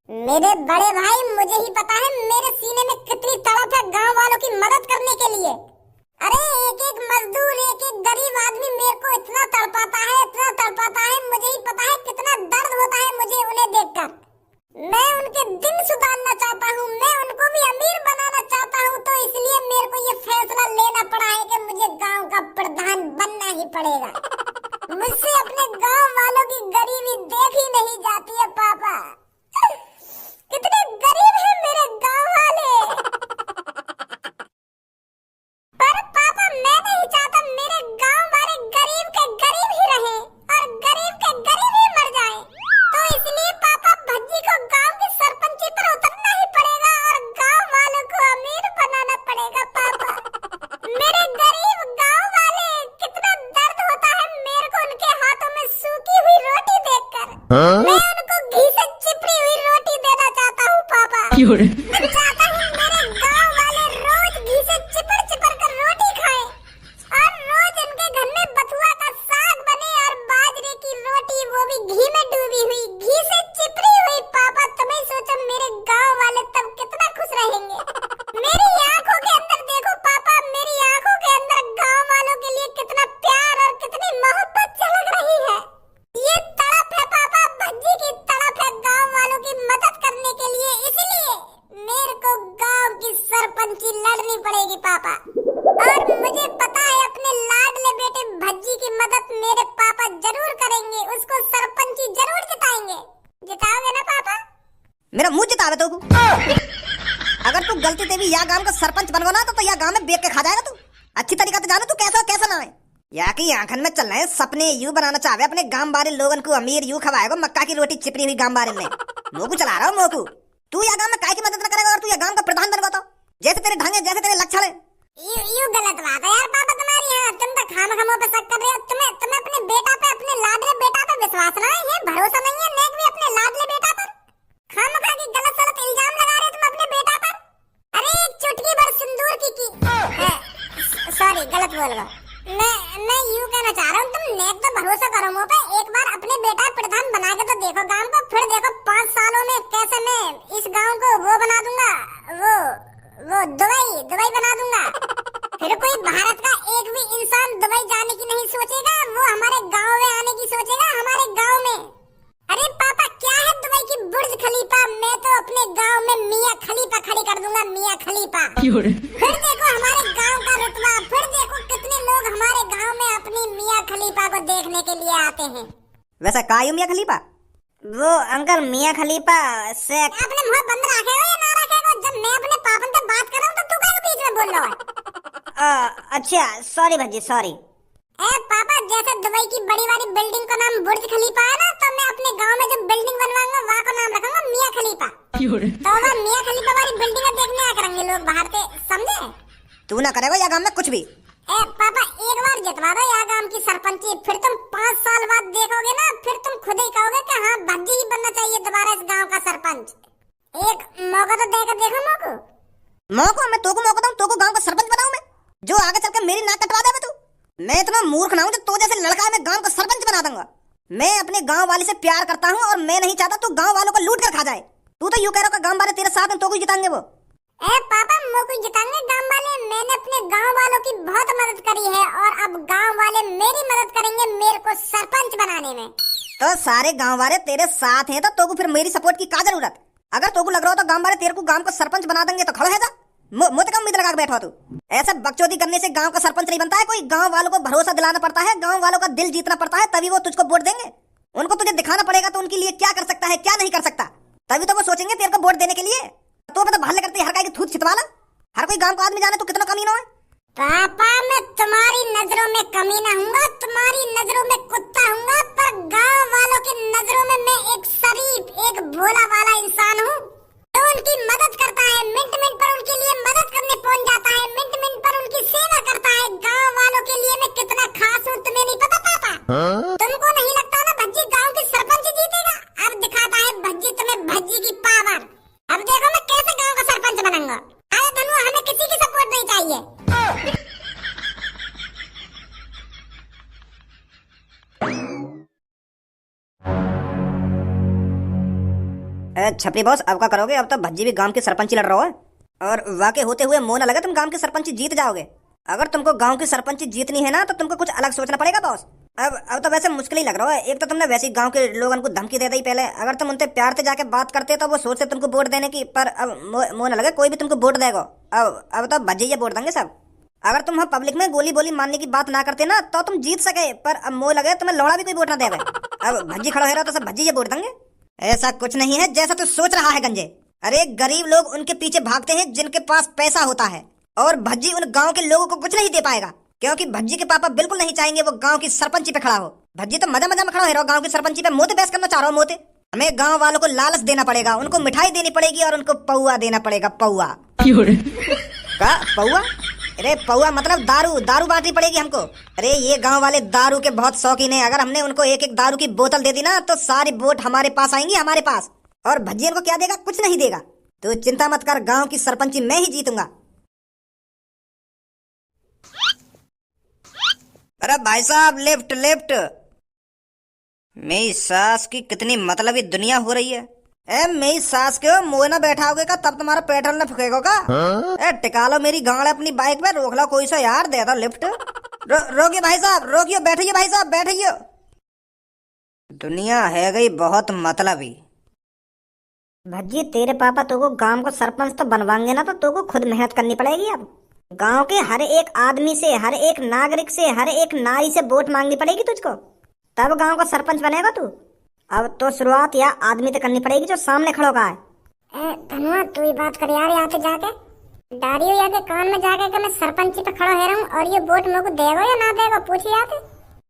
मेरे बड़े भाई, मुझे ही पता है मेरे सीने में कितनी तड़प है गांव वालों की मदद करने के लिए। अरे एक एक मजदूर, एक एक गरीब आदमी मेरे को इतना तड़पाता है, इतना तड़पाता है। मुझे ही पता है कितना दर्द होता है मुझे उन्हें देखकर। मैं उनके दिन सुधारना चाहता हूँ, मैं उनको भी अमीर बनाना चाहता हूँ, तो इसलिए मेरे को ये फैसला लेना पड़ा है कि मुझे गांव का प्रधान बनना ही पड़ेगा। मुझसे अपने गांव वालों की गरीबी देखी नहीं जाती है पापा। कितने गरीब हैं मेरे गांव वाले। पर पापा, मैं नहीं चाहता मेरे गांव वाले गरीब के गरीब ही रहे और गरीब के गरीब ही मर जाएं। तो इसलिए पापा, भज्जी को गांव की सरपंची पर उतरना ही पड़ेगा और गांव वालों को अमीर बनाना पड़ेगा पापा। मेरे गरीब गांव वाले, कितना दर्द होता है मेरे को उनके हाथों में सूखी हुई रोटी देखकर। मैं उनको घी से चिपड़ी हुई रोटी देना चाहता हूँ पापा। मैं चाहता हूँ मेरे गांव वाले रोज घी से चिपड़ चिपड़ कर रोटी खाएं और रोज उनके घर में बथुआ का साग बने और बाजरे की रोटी, वो भी घी में डूबी हुई, घी से चिपड़ी हुई। पापा तुम्हें सोचो मेरे गांव वाले तब कितना खुश रहेंगे। मेरी आंखों के अंदर देखो पापा, मेरी आंखों के अंदर गांव वालों के लिए कितना प्यार और कितनी मोहब्बत झलक रही है। ये तड़प है पापा, भज्जी की तड़प है गांव वालों की मदद करने के लिए। इसलिए मेरे को गांव की सरपंची लड़नी पड़ेगी पापा। और मुझे पता है अपने लाडले बेटे भज्जी की मदद मेरे पापा जरूर करेंगे, उसको सरपंची जरूर जिताएंगे। जिताओगे ना पापा? मेरा मुंह जितावे तो अगर तू गलती से भी या गांव का सरपंच बनवा ना तो या गांव में बेच के खा जाएगा तू। अच्छी तरीका से जानो तू कैसा कैसा ना है। या की आंखन में चल रहे हैं सपने यू बनाना चाहे अपने गांव बारे लोगन को अमीर यू खवाएगा मक्का की रोटी चिपड़ी हुई गांव बारे में। मोकू चला रहा हूँ मोकू। तू या गांव में काय की मदद न करेगा और तू या गांव का प्रधान बनवा तो जैसे तेरे ढंग है, जैसे तेरे लक्षण है। यू गलत बात है यार पापा तुम्हारी। यहाँ तुम तो खामखामों पे शक कर रहे हो। तुम्हें अपने बेटा पे, अपने लाडले बेटा पे विश्वास ना है, ये भरोसा नहीं है नेक भी अपने लाडले बेटा पर। खामखा की गलत सलत इल्जाम लगा रहे तुम अपने बेटा पर। अरे एक चुटकी भर सिंदूर की सॉरी गलत बोल गया। मैं यूं कहना चाह रहा हूँ, तुम नेक तो भरोसा करो मुँह पे। एक बार अपने बेटा प्रधान बना के तो देखो गांव को, फिर देखो 5 सालों में कैसे मैं इस गांव को वो बना दूंगा, वो दुबई बना दूंगा। फिर कोई भारत का एक भी इंसान दुबई जाने की नहीं सोचेगा, वो हमारे गांव में आने की सोचेगा, हमारे गांव में। अरे पापा क्या है दुबई की बुर्ज खलीफा, मैं तो अपने गांव में मियां खलीफा खड़ी कर दूंगा, मियां खलीफा। फिर देखो हमारे गांव का रुतबा, फिर देखो कितने लोग हमारे गांव में अपनी मियां खलीफा को देखने के लिए आते हैं। वैसा का मियां खलीफा? वो अंकल मियां खलीफा से अपने मुंह बंद रखे हो या ना रखे हो? जब मैं अपने पापन से बात कर रहा हूँ तो तू क्या बीच में बोल रहा है? अच्छा सॉरी भज्जी सॉरी। पापा जैसे दुबई की बड़ी वाली बिल्डिंग का नाम बुर्ज खलीफा है ना, तो मैं अपने गांव में जो बिल्डिंग बनवाऊंगा वहाँ का नाम रखूंगा मियां खलीफा। तो वह मियां खलीफा वाली बिल्डिंग देखने आया करेंगे लोग बाहर से, समझे? तू ना करेगा या गांव में कुछ भी। पापा एक बार जितवा दो या गांव की सरपंची, फिर तुम 5 साल बाद देखोगे ना, फिर तुम खुद ही कहोगे कि हाँ भज्जी ही बनना चाहिए दोबारा इस गांव का सरपंच। एक मौका तो देकर देखो। मौका मैं तोको मौका दूं, तोको गांव का सरपंच बनाऊं मैं, जो आगे चल के मेरी नाक कटवा देवे तू। मैं इतना मूर्ख ना हूं जो तो जैसे लड़का है मैं गांव का सरपंच बना दूंगा। मैं अपने गांव वाले से प्यार करता हूं और मैं नहीं चाहता तू गांव वालों को लूट कर खा जाए। तू तो यूं कह रहा है गांव वाले तेरे साथ हैं, तो कोई जिताएंगे वो। पापा मोको जिताएंगे गांव वाले। मैंने अपने गांव वालों की बहुत मदद करी है और अब गांव वाले मेरी मदद करेंगे मेरे को सरपंच बनाने में। तो सारे गांव वाले तेरे साथ हैं तो तोको फिर मेरी सपोर्ट की क्या जरूरत? अगर तोको लग रहा हो तो गांव वाले तेरे को गांव को सरपंच बना देंगे तो खड़ो है जा। मुझे कम उम्मीद लगा के बैठा तू। ऐसा बकचोदी करने से गांव का सरपंच नहीं बनता है कोई। गांव वालों को भरोसा दिलाना पड़ता है, गांव वालों का दिल जीतना पड़ता है, तभी वो तुझको वोट देंगे। उनको तुझे दिखाना पड़ेगा तो उनके लिए क्या कर सकता है क्या नहीं कर सकता, तभी तो वो सोचेंगे तेरे को वोट देने के लिए। तो मतलब भाले करते हर की थूत छितवाला, हर कोई गांव का आदमी जाने तो कितना कमी ना है। पापा मैं तुम्हारी नजरों में कमी ना हूँगा, तुम्हारी नजरों में कुत्ता हूँगा, पर गांव वालों की नजरों में मैं एक शरीफ, एक भोला वाला इंसान हूँ जो उनकी मदद करता है। मिनट मिनट पर उनके लिए मदद करने पहुँच जाता है, मिनट मिनट पर उनकी सेवा करता है। गांव वालों के लिए मैं कितना खास हूँ तुम्हें नहीं पता पापा? तुमको नहीं लगता ना भज्जी गांव की सरपंच जीतेगा? अब दिखाता है भज्जी तुम्हें भज्जी की पावर। अब देखो मैं कैसे गांव का सरपंच बनूंगा। अरे धनु हमें किसी की सपोर्ट नहीं चाहिए। छपरी बॉस, अब क्या करोगे? अब तो भज्जी भी गांव की सरपंची लड़ रहा है और वाकई होते हुए मोह न लगे तुम गांव की सरपंची जीत जाओगे। अगर तुमको गांव की सरपंची जीतनी है ना तो तुमको कुछ अलग सोचना पड़ेगा बॉस। अब तो वैसे मुश्किल ही लग रहा है। एक तो तुमने वैसे ही गांव के लोगों को धमकी दे दी पहले। अगर तुम उनसे प्यार से जाके बात करते तो वो सोचते तुमको वोट देने की, पर अब मोह न लगे कोई भी तुमको वोट देगा। अब तो भज्जी वोट देंगे सब। अगर तुम पब्लिक में गोली बोली मारने की बात ना करते ना तो तुम जीत सके, पर अब मोह लगे तुम्हें लौड़ा भी कोई वोट ना देगा। अब भज्जी खड़ा है रहा तो सब भज्जी वोट देंगे। ऐसा कुछ नहीं है जैसा तू सोच रहा है गंजे। अरे गरीब लोग उनके पीछे भागते हैं जिनके पास पैसा होता है, और भज्जी उन गांव के लोगों को कुछ नहीं दे पाएगा, क्योंकि भज्जी के पापा बिल्कुल नहीं चाहेंगे वो गांव की सरपंची पे खड़ा हो। भज्जी तो मजा मजा में खड़ा है गांव की सरपंची पे मोते बहस करना चाह रहा हूँ मोते। हमें गांव वालों को लालच देना पड़ेगा, उनको मिठाई देनी पड़ेगी और उनको पौआ देना पड़ेगा। पौआ का पौआ? अरे पौआ मतलब दारू, दारू बांटनी पड़ेगी हमको। अरे ये गांव वाले दारू के बहुत शौकीन है। अगर हमने उनको एक एक दारू की बोतल दे दी ना तो सारी वोट हमारे पास आएंगी, हमारे पास। और भज्जी को क्या देगा? कुछ नहीं देगा। तो चिंता मत कर, गांव की सरपंची मैं ही जीतूंगा। अरे भाई साहब, लेफ्ट लेफ्ट। मेरी सास की कितनी मतलबी दुनिया हो रही है। मेरी सास के मुँह ना बैठाओगे का तब तुम्हारा पेट्रोल न फूकेगा का? टिका लो मेरी गाड़ अपनी बाइक पे, रोक लो कोई सा यार, दे दो लिफ्ट। रोकिए भाई साहब, रोकियो, बैठिए भाई साहब, बैठिए। दुनिया है गई बहुत मतलबी। भज्जी तेरे पापा तो को गांव को सरपंच तो बनवाएंगे ना, तो को खुद मेहनत करनी पड़ेगी। अब गांव के हर एक आदमी से, हर एक नागरिक से, हर एक नारी से वोट मांगनी पड़ेगी तुझको, तब गांव का सरपंच बनेगा तू। अब तो शुरुआत या आदमी तो करनी पड़ेगी जो सामने खड़ो का है। धनुआ तू ही बात कर यार, यहाँ पे जाके डारियो या के कान में जाके कि मैं सरपंची पे खड़ा है रहूं और ये वोट मेरे को देगा या ना देगा, पूछिए आके।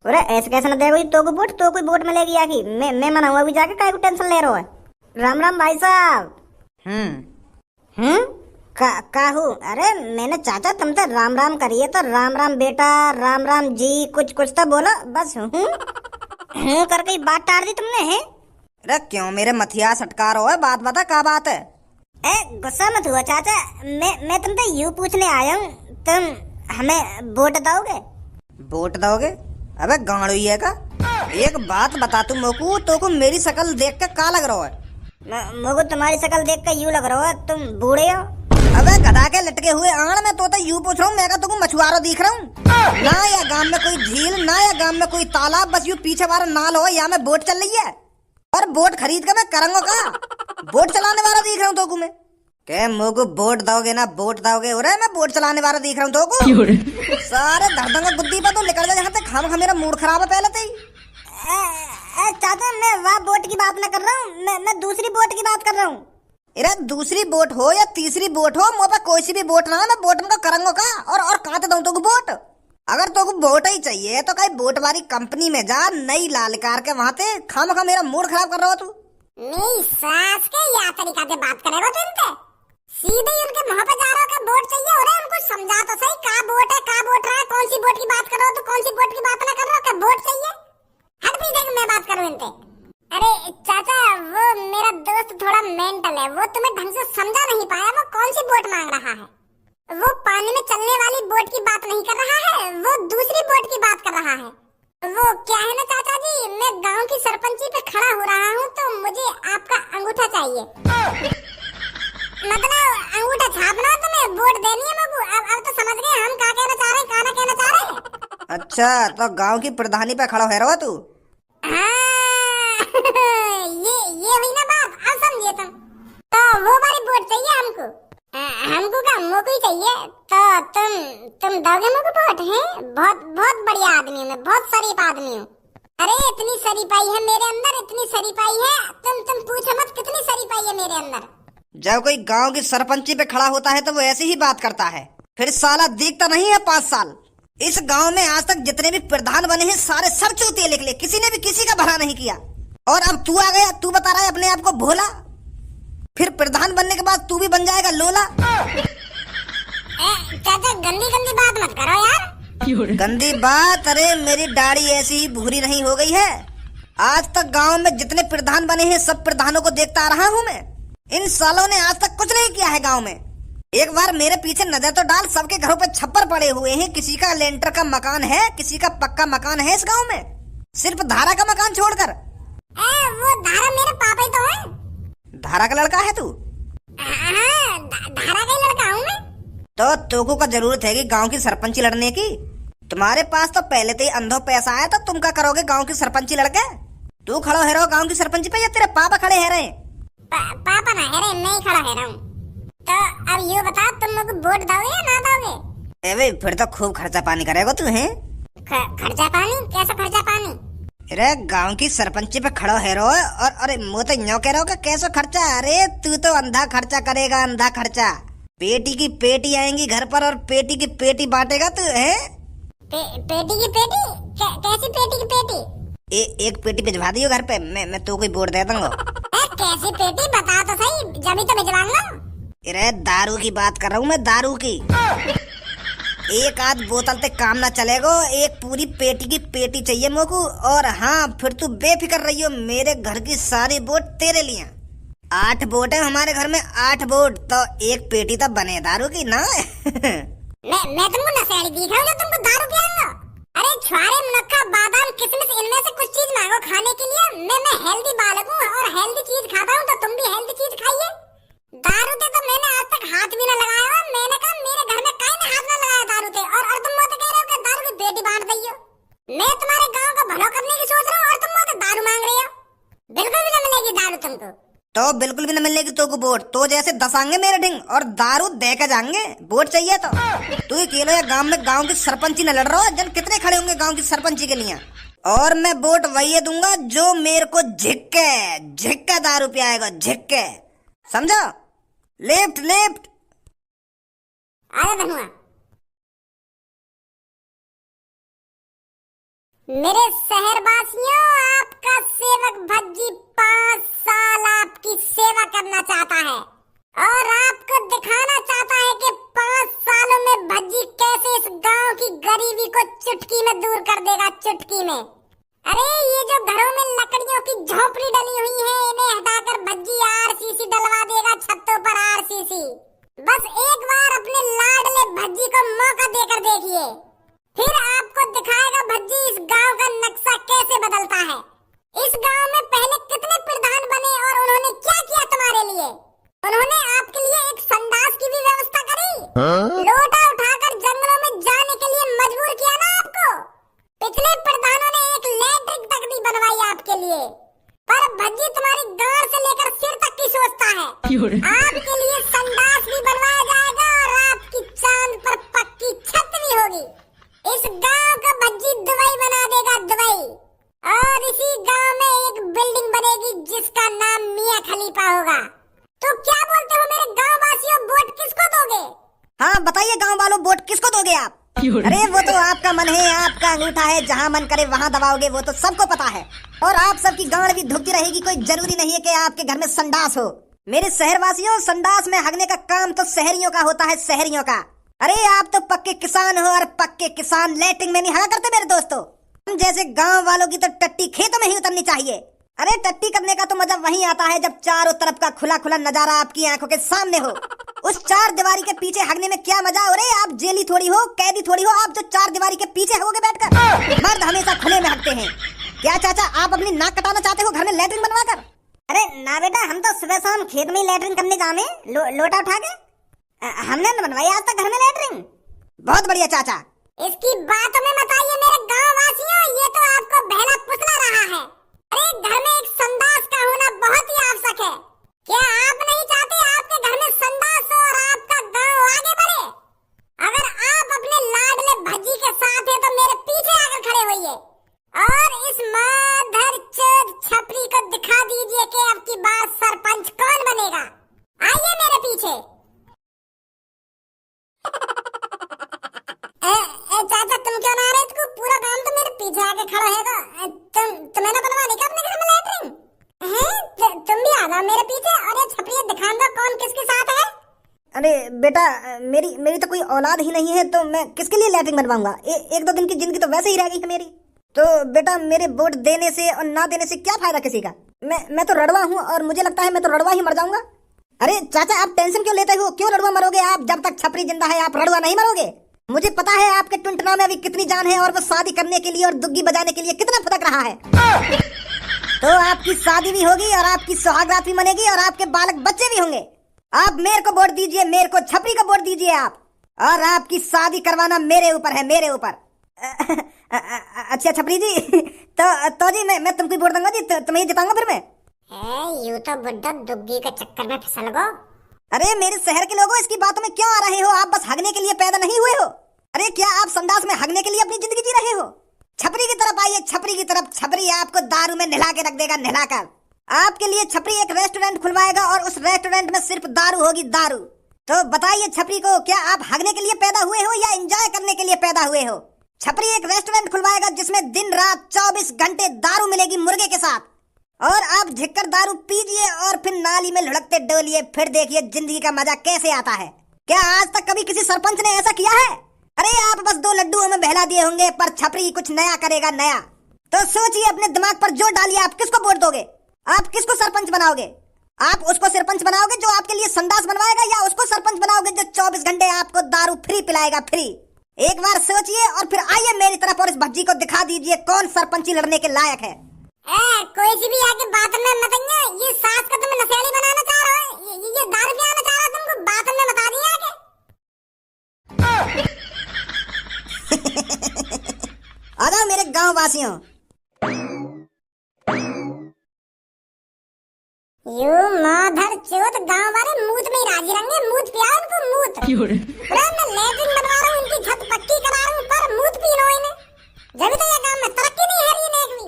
अरे ऐसे कैसे ना देगा? तो को वोट, तो कोई वोट मिलेगी या की? मैं मना हुआ भी जाके काय को टेंशन ले रहा है। राम राम भाई साहब। काहू? अरे मैंने चाचा तुमसे राम राम करिए तो राम राम बेटा, राम राम जी, कुछ तो बोलो बस। हूँ करके बात टाड़ दी तुमने है? अरे क्यों मेरे मथिया सटका रहा है? बात बता, क्या बात है? गुस्सा मत हुआ चाचा, मैं तुमसे यूँ पूछने आया हूँ, तुम हमें वोट दोगे? वोट दोगे? अबे गांड हुई है का? एक बात बता तू मोकू, तो को मेरी शक्ल देख के का लग रहा है? मोकू तुम्हारी शक्ल देख के यूँ लग रहा है तुम बूढ़े हो। अबे गधा के लटके हुए आण में तो यूँ पूछ रहा हूँ, मैं का तुमको मछुआरा दिख रहा हूँ ना? या गांव में कोई झील, ना या गांव में कोई तालाब, बस यूँ पीछे वाला नाल हो, या में बोट चल रही है और बोट खरीद के मैं करूंगा का? बोट चलाने वाला दिख रहा हूँ तो मैं के मोको बोट दोगे ना? बोट दोगे? अरे मैं बोट चलाने वाला दिख रहा हूँ तो सारे धड़धंगा बुद्धि पर तो निकल जा यहाँ से। खाम मेरा मूड खराब है पहले से ही। चाचा मैं वहाँ बोट की बात ना कर रहा हूँ, मैं दूसरी बोट की बात कर रहा हूँ। अरे दूसरी बोट हो या तीसरी बोट हो, मुँह पे कोई सी भी बोट ना, मैं बोट में करूंगा का? और कहाँ दूं तो बोट? अगर तो बोट ही चाहिए तो कहीं बोट वाली कंपनी में जा, नई लाल कार के वहाँ पे। खाम मेरा मूड खराब कर रहा हो तू। मेरी सास के या तरीका से बात करेगा तू इनसे? सीधे ही उनके मुंह पे जा रहा हो कि वोट चाहिए। अरे उनको समझा तो सही, का वोट है, का वोट रहा है, कौन सी वोट की बात कर रहे हो, तो कौन सी वोट की बात ना कर रहे हो कि वोट चाहिए। हट भी देख, मैं बात करूं इनसे। अरे चाचा वो मेरा दोस्त थोड़ा मेंटल है, वो तुम्हें ढंग से समझा नहीं पाया वो कौन सी वोट मांग रहा है। वो पानी में चलने वाली बोट की बात नहीं कर रहा है, वो दूसरी बोट की बात कर रहा है। वो क्या है ना चाचा जी, मैं गांव की सरपंची पे खड़ा हो रहा हूँ तो मुझे आपका अंगूठा चाहिए। मतलब अंगूठा छापना है तुम्हें, वोट देनी है मगू। अब तो समझ गए हम क्या कहना चाह रहे हैं, क्या ना कहना चाह रहे हैं। अच्छा तो गांव की प्रधानी पे खड़ा है रहा तू? ये हुई ना बात, अब समझिए तुम। तो वो वाली वोट चाहिए हमको। हमको का मोको ही चाहिए। तो तुम दोगे मोको वोट? है बहुत बहुत बढ़िया आदमी हूँ मैं, बहुत शरीफ आदमी हूँ। अरे इतनी शरीफाई है मेरे अंदर, इतनी शरीफाई है, तुम पूछो मत कितनी शरीफाई है मेरे अंदर। जब कोई गांव की सरपंची पे खड़ा होता है तो वो ऐसी ही बात करता है, फिर साला दिखता नहीं है 5 साल। इस गांव में आज तक जितने भी प्रधान बने हैं सारे सब चूतिए निकले, किसी ने भी किसी का भला नहीं किया। और अब तू आ गया, तू बता रहा है अपने आप को भोला, फिर प्रधान बनने के बाद तू भी बन जाएगा लोला। चाचा गंदी गंदी बात मत करो यार। गंदी बात? अरे मेरी दाढ़ी ऐसी ही भूरी नहीं हो गई है। आज तक गांव में जितने प्रधान बने हैं सब प्रधानों को देखता आ रहा हूँ मैं। इन सालों ने आज तक कुछ नहीं किया है गांव में। एक बार मेरे पीछे नजर तो डाल, सबके घरों पे छप्पर पड़े हुए हैं, किसी का लेंटर का मकान है, किसी का पक्का मकान है इस गांव में, सिर्फ धारा का मकान छोड़कर। वो धारा मेरे पापा ही तो है। धारा का लड़का है तू? हाँ, धारा का ही लड़का हूँ मैं। तो तुमको का जरूरत है कि गांव की सरपंची लड़ने की? तुम्हारे पास तो पहले से ही अंधो पैसा है, तो तुम क्या करोगे गांव की सरपंची लड़के? तू खड़ो है रहो गांव की सरपंची पे या तेरे पापा खड़े है रहे? पापा ना है रहे, मैं ही खड़ा है रहा हूँ। तो अब ये बता, तुम लोग वोट दोगे या ना दोगे? अबे फिर तो खूब खर्चा पानी करेगा तू है। खर्चा पानी? कैसा खर्चा पानी? अरे गांव की सरपंची पे खड़ो है रो और अरे मुँह तो यूं कह रहा हो कैसा खर्चा? अरे तू तो अंधा खर्चा करेगा, अंधा खर्चा। पेटी की पेटी आएंगी घर पर और पेटी की पेटी बांटेगा तू है। पेटी की पेटी? कैसी पेटी की पेटी? एक पेटी भिजवा दियो घर पे, मैं तो कोई वोट दे दूंगा। कैसी पेटी बता तो सही, जब तो भिजवाऊंगा। अरे दारू की बात कर रहा हूँ मैं, दारू की। एक आध बोतल से काम ना चलेगा, एक पूरी पेटी की पेटी चाहिए मोको। और हाँ फिर तू बेफिक्र रही हो, मेरे घर की सारी वोट तेरे लिए। 8 वोट है हमारे घर में, 8 वोट तो एक पेटी तो बने दारू की ना। मैं तुमको नशेड़ी दिख रहा हूँ जो तुमको दारू पिलाऊंगा? अरे छुआरे, मुनक्का, बादाम, किशमिश, इनमें से कुछ चीज मांगो खाने के लिए। मैं हेल्दी बालक हूँ और हेल्दी चीज खाता हूँ, तो तुम भी हेल्दी चीज खाइए। दारू ते तो मैंने आज तक हाथ भी ना लगाया। मैंने कहा मेरे घर में काहे ने हाथ ना लगाया दारू ते, और तुम मुझे कह रहे हो कि दारू की पेटी बांट दइयो। मैं तुम्हारे गांव का भला करने की सोच रहा हूँ और तुम मुझे दारू मांग रहे हो। बिल्कुल भी न मिलेगी दारू तुमको। तो बिल्कुल भी न मिलेगी तो को वोट, तो जैसे दसांगे मेरे ढिंग और दारू दे के जाएंगे। वोट चाहिए तो तू अकेले या गांव में गांव की सरपंची न लड़ रहा हो, जन कितने खड़े होंगे गांव की सरपंची के लिए। और मैं वोट वही दूंगा जो मेरे को झिक्के दारू पियाएगा, झिक्के, समझो? Left left. आजा धनुआ। मेरे शहरवासियों, आपका सेवक भज्जी 5 साल आपकी सेवा करना चाहता है और आपको दिखाना चाहता है कि 5 सालों में भज्जी कैसे इस गांव की गरीबी को चुटकी में दूर कर देगा, चुटकी में। अरे ये जो घरों में लकड़ियों की झोपड़ी डली हुई है, इन्हें हटाकर भज्जी आरसीसी डलवा देगा, छतों पर आरसीसी। बस एक बार अपने लाडले भज्जी को मौका देकर देखिए, फिर आपको दिखाएगा भज्जी इस गांव का नक्शा कैसे बदलता है। इस गांव में पहले कितने प्रधान बने और उन्होंने क्या किया तुम्हारे लिए? उन्होंने आपके लिए एक संडास की भी व्यवस्था करी। लोटा उठाकर जंगलों में जाने के लिए मजबूर किया ना आपको। पिछले प्रधानों ने एक लैट्रिन तक नहीं बनवाई आपके लिए। पर भज्जी तुम्हारी गांड से लेकर सिर तक की सोचता है। आपके लिए संडास भी बनवाया जाएगा और आपकी चांद पर पक्की छत भी होगी। इस गांव का भज्जी दुबई बना देगा, दुबई। और इसी गांव में एक बिल्डिंग बनेगी जिसका नाम मियां खलीफा होगा। तो क्या बोलते हो मेरे गांव वासियों, वोट किसको दोगे? हाँ बताइए गांव वालों, वोट किसको दोगे आप? अरे वो तो आपका मन है, आपका अंगूठा है, जहाँ मन करे वहाँ दबाओगे, वो तो सबको पता है। और आप सबकी गांड भी धुकती रहेगी, कोई जरूरी नहीं है कि आपके घर में संडास हो। मेरे शहरवासियों, संडास में हगने का काम तो शहरियों का होता है, शहरियों का। अरे आप तो पक्के किसान हो और पक्के किसान लैट्रिन में नहीं हगा करते मेरे दोस्तों। हम जैसे गांव वालों की तो टट्टी खेतों में ही उतरनी चाहिए। अरे टट्टी करने का तो मजा वहीं आता है जब चारों तरफ का खुला खुला नजारा आपकी आंखों के सामने हो। उस 4 दीवारी के पीछे हगने में क्या मजा? अरे आप जेली थोड़ी हो, कैदी थोड़ी हो, आप जो 4 दीवारी के पीछे हगोगे बैठकर। मर्द हमेशा खुले में हगते हैं। क्या चाचा आप अपनी नाक कटाना चाहते हो घर में लैट्रिन बनवा कर? अरे ना बेटा, हम तो सुबह शाम खेत में लैट्रिन करने जाने लोटा उठा के। हमने न बनवाई आज तक घर में लैट्रिन। बहुत बढ़िया चाचा। इसकी बातों में मत आइए मेरे गांव वासियों, ये तो आपको बहला फुसला रहा है। अरे घर में एक संडास का होना बहुत ही आवश्यक है। क्या आप नहीं चाहते आपके घर में संडास हो और आपका गांव आगे बढ़े? अगर आप अपने लाडले भज्जी के साथ हैं तो मेरे पीछे आकर खड़े होइए और इस माधरचोद छपरी को दिखा दीजिए कि अब की बार सरपंच कौन बनेगा। आइए मेरे पीछे। चाचा तुम क्यों ना आ रहे? तुम पूरा काम तो मेरे पीछे आके खड़ा है। तुम्हें ना बनवा देगा अपने घर में लैट्रिन है? तुम भी आ जाओ मेरे पीछे और ये छपरी दिखा दो कौन किसके साथ है। अरे बेटा, मेरी तो कोई औलाद ही नहीं है, तो मैं किसके लिए लैट्रिन बनवाऊंगा? 1-2 दिन की जिंदगी तो वैसे ही रह गई है मेरी। तो बेटा मेरे वोट देने से और ना देने से क्या फायदा किसी का? मैं तो रड़वा हूँ और मुझे लगता है मैं तो रड़वा ही मर जाऊंगा। अरे चाचा आप टेंशन क्यों लेते हो? क्यों रड़वा मरोगे आप? जब तक छपरी जिंदा है आप रड़वा नहीं मरोगे। मुझे पता है आपके टुनटुना में अभी कितनी जान है और वो शादी करने के लिए और दुग्गी बजाने के लिए कितना फटक रहा है। तो आपकी शादी भी होगी और आपकी सुहागरात भी मनेगी और आपके बालक बच्चे भी होंगे। आप मेरे को वोट दीजिए, मेरे को छपरी को वोट दीजिए आप, और आपकी शादी करवाना मेरे ऊपर है, मेरे ऊपर। अच्छा छपरी जी, तो जी मैं तुमको वोट दूंगा जी, तुम्हें जिताऊंगा फिर मैं। यूं तो बुड्ढा दुग्गी के चक्कर में फिसल गो। अरे मेरे शहर के लोगों, इसकी बातों में क्यों आ रहे हो? आप बस हगने के लिए पैदा नहीं हुए हो। अरे क्या आप संडास में हगने के लिए अपनी जिंदगी जी रहे हो? छपरी की तरफ आइए, छपरी की तरफ। छपरी आपको दारू में नहला के रख देगा, नहलाकर। आपके लिए छपरी एक रेस्टोरेंट खुलवाएगा और उस रेस्टोरेंट में सिर्फ दारू होगी, दारू। तो बताइए छपरी को, क्या आप हगने के लिए पैदा हुए हो या एंजॉय करने के लिए पैदा हुए हो? छपरी एक रेस्टोरेंट खुलवाएगा जिसमें दिन रात 24 घंटे दारू मिलेगी मुर्गे के साथ, और आप झिककर दारू पीजिए और फिर नाली में लुढ़कते डोलिए, फिर देखिए जिंदगी का मजा कैसे आता है। क्या आज तक कभी किसी सरपंच ने ऐसा किया है? अरे आप बस 2 लड्डुओं में बहला दिए होंगे, पर छपरी कुछ नया करेगा, नया। तो सोचिए, अपने दिमाग पर जोर डालिए, आप किसको वोट दोगे? आप किसको सरपंच बनाओगे? आप उसको सरपंच बनाओगे जो आपके लिए संडास बनवाएगा, या उसको सरपंच बनाओगे जो 24 घंटे आपको दारू फ्री पिलाएगा, फ्री? एक बार सोचिए और फिर आइए मेरी तरफ और इस भज्जी को दिखा दीजिए कौन सरपंची लड़ने के लायक है। कोई सी भी आके बात में मत आइए। ये सास का तुम नशेड़ी बनाना चाह रहे हो, ये दारू पिलाना चाह रहा है तुमको, बात में बता दिया आके। आ जाओ मेरे गांव वासियों। यू माधर चोत, गांव वाले मूत में ही राजी रहेंगे। मूत पिया उनको, मूत। मैं लेटरिन बनवा रहा हूँ, उनकी छत पक्की करा रहा हूँ, पर मूत पी लो इन्हें। जब तो ये गांव में तरक्की नहीं है रही एक भी।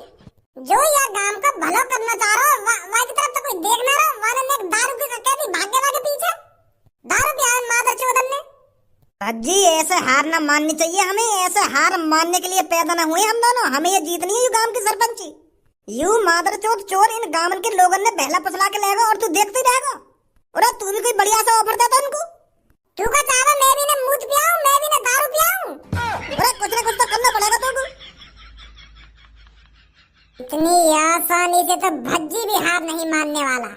जो यह गांव का भला करना चाह रहा हो, वहाँ की तरफ तो कोई देख ना रहा। वाले ने दारू की कहती भागे पीछे दारू पिया माधर चोदन ने। भज्जी ऐसे हार ना माननी चाहिए हमें, ऐसे हार मानने के लिए पैदा ना हुए हम दोनों। हमें ये जीतनी है, यू गांव की सरपंची। यू मादर चोद चोर, इन गांव के लोगों ने बहला पसला के लेगा और तू देखते ही रहेगा। और तू भी कोई बढ़िया सा ऑफर देता उनको। तू का चाहता मैं भी ना मूत पियाऊं, मैं भी ना दारू पियाऊं। अरे कुछ ना कुछ तो करना पड़ेगा तुमको। इतनी आसानी से तो भज्जी भी हार नहीं मानने वाला।